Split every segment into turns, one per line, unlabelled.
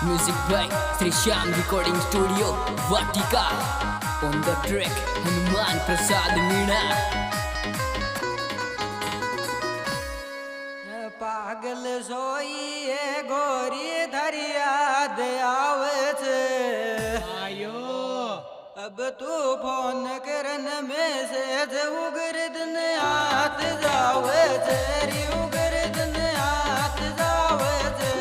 Music by Sri Shyam Recording Studio, Vatika. On the track, Hanuman Prasad Meena.
पागल सोइए गोरी धरियाद आवे छे
आयो
अब तू फोन करन में से उगरदन हाथ जावे छे री उगरदन हाथ जावे छे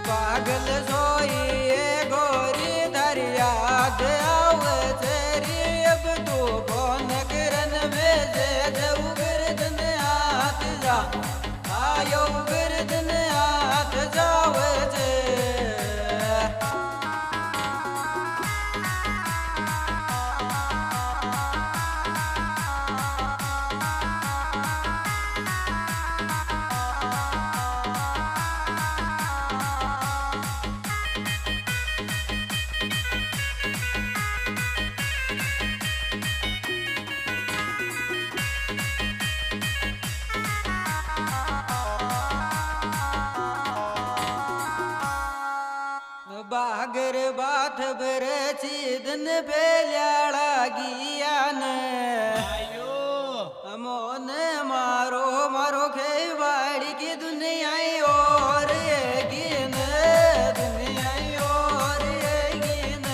पागल सोइए गोरी धरियाद आवे छे री अब तू फोन करन में से उगरदन हाथ जा आयो उगरदन हाथ जावे छे बागर बाथ बरची दिन बेल्याड़ा गियान
आयो
मोन मारो मारो खेवाड़ी की दुनिया और गिन दुनिया और गिन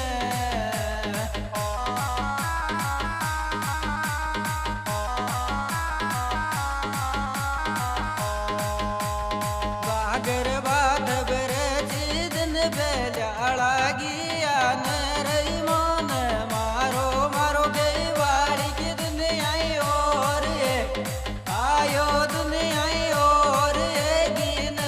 बागर बाथ बरची दिन बेल्याड़ा गियान रही मोन मारो मारो खेवाड़ी की दुनिया और आयो दुनिया और गिन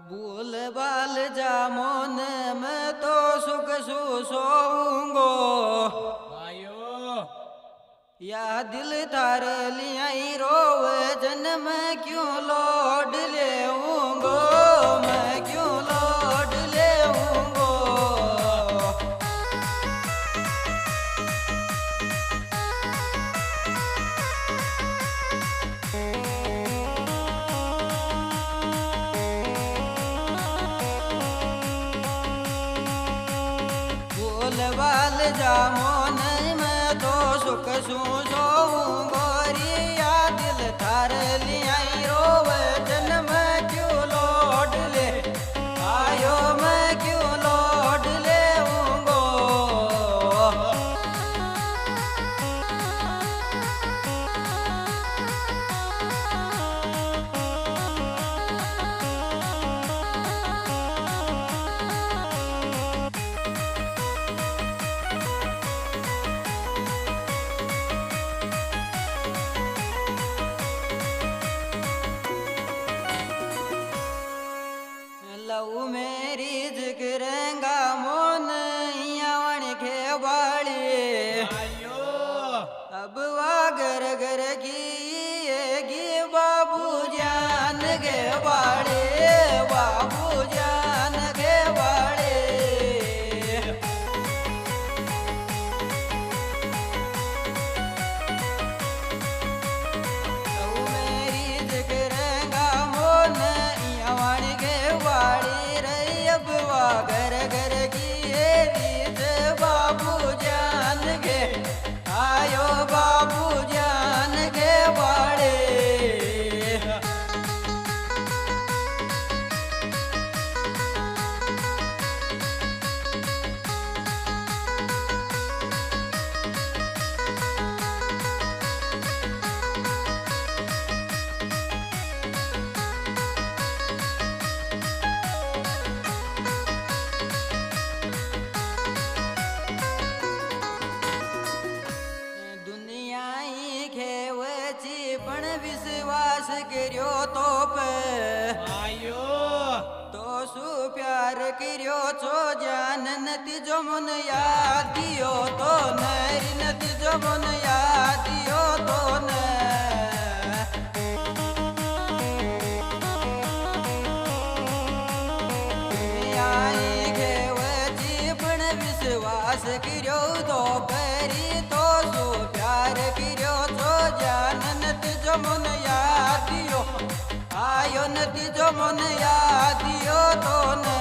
भूल बाल जामोन मैं तो सुख सोऊंगो
आयो
या दिल थार लियाई रोवे जन्म क्यों लौट लेऊंगो मैं क्यों लौट लेऊंगो फूल बाल जामोन मैं तो सुख सोऊं गोरिया दिल थार लियाई रोवे जन्म क्यों लौट ले आयो मैं क्यों लौट लेऊंगो लव मेरी जिक्रेंगा मोन यावण खेवाड़ी
आयो
अब वा घर घर की बाबू जान गे बाड़े बाबू जान गे बाड़े लव मेरी जिक्रेंगा मोन यावण गे बाड़ी रही अब वा घर घर की रीत बाबू जान गे आयो बाबू जान गे કર્યો તો
આયો
તો શું પ્યાર કર્યો છો જાન નથી જો મન યાદ દિયો તો નરી નથી જો મન યાદ દિયો તો ને આઈ ઘેવજી પણ વિશ્વાસ કર્યો તો પરી તો શું પ્યાર કર્યો છો જાન નથી જો મન યાદ દિયો આયો નથી જો મન યાદ દિયો તો ને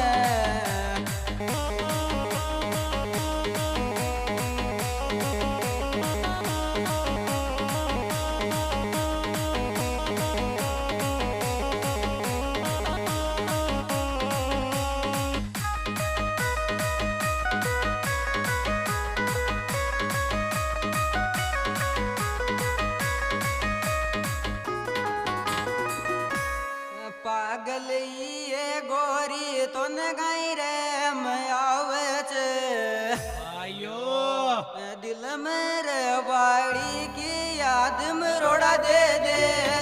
પાગલ ઈએ ગોરી તો ને ગાઈ રે આવે છે
આયો
દિલ મેરે વાડી કી યાદ મરોડા દે દે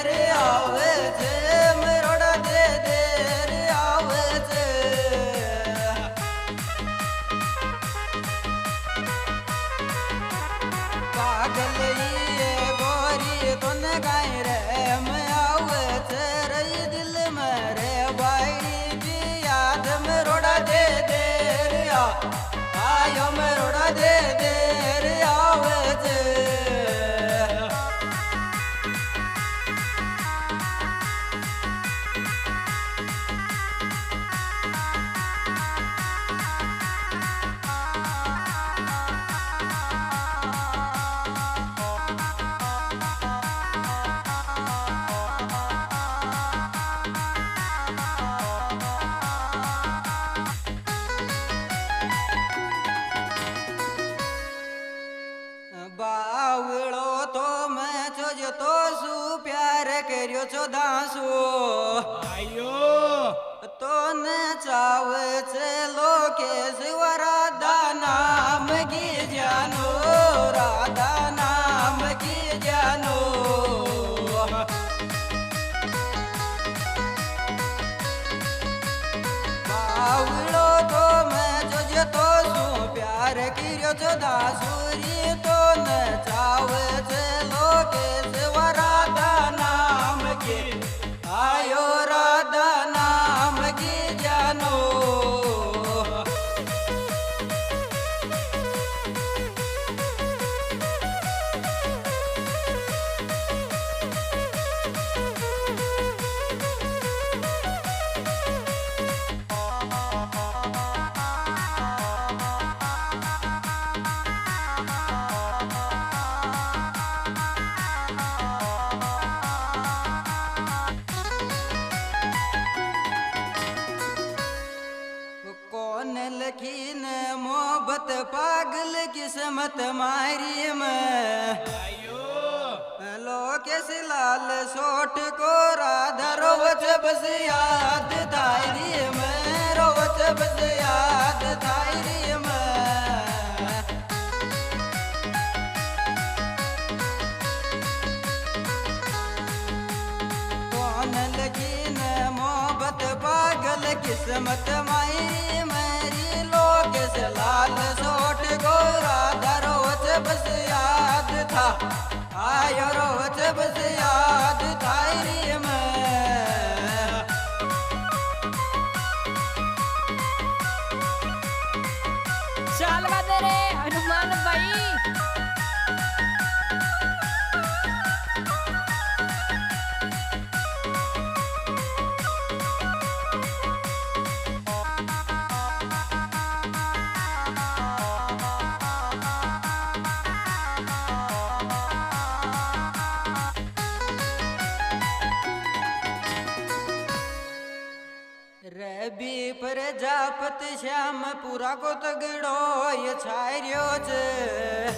રે આવે છે મરોડા દે દે રે આવે છે પાગલ ઈએ ગોરી તો ને ગાઈ રે આવે છે રે દિલ મેરે વાડી કી યાદ મરોડા દે દે રે આયો મરોડા દે દે રે આવે છે બાવળો તો મેં જોજો તો શું પ્યાર કર્યો છો દાસુ
આયો
તો ને ચાવે છે લોકેશ રાધા નામ કી જાનો રાધા નામ કી જાનો બાવળો તો મેં જોજો તો શું પ્યાર કર્યો છો દાસુરી તો ને ચાવે છે લોકેશ રાધા નામ કી આયો રાધા નામ કી જાનો कौन लखीने मोहब्बत पागल किस्मत मारी में
આયો
लोकेश लाल सोट को राधा रोवच बस याद थायरी में रोवच बस याद थायरी में कौन लखीने मोहब्बत पागल किस्मत मारी मेरी लोकेश लाल सोट को राधा रोवच बस याद था आयो रोवच बस याद थायरी में
ચાલ વાદે રે હનુમાન ભાઈ
रवि प्रजापति श्याम पूरा को तगड़ो ये छार्यो छे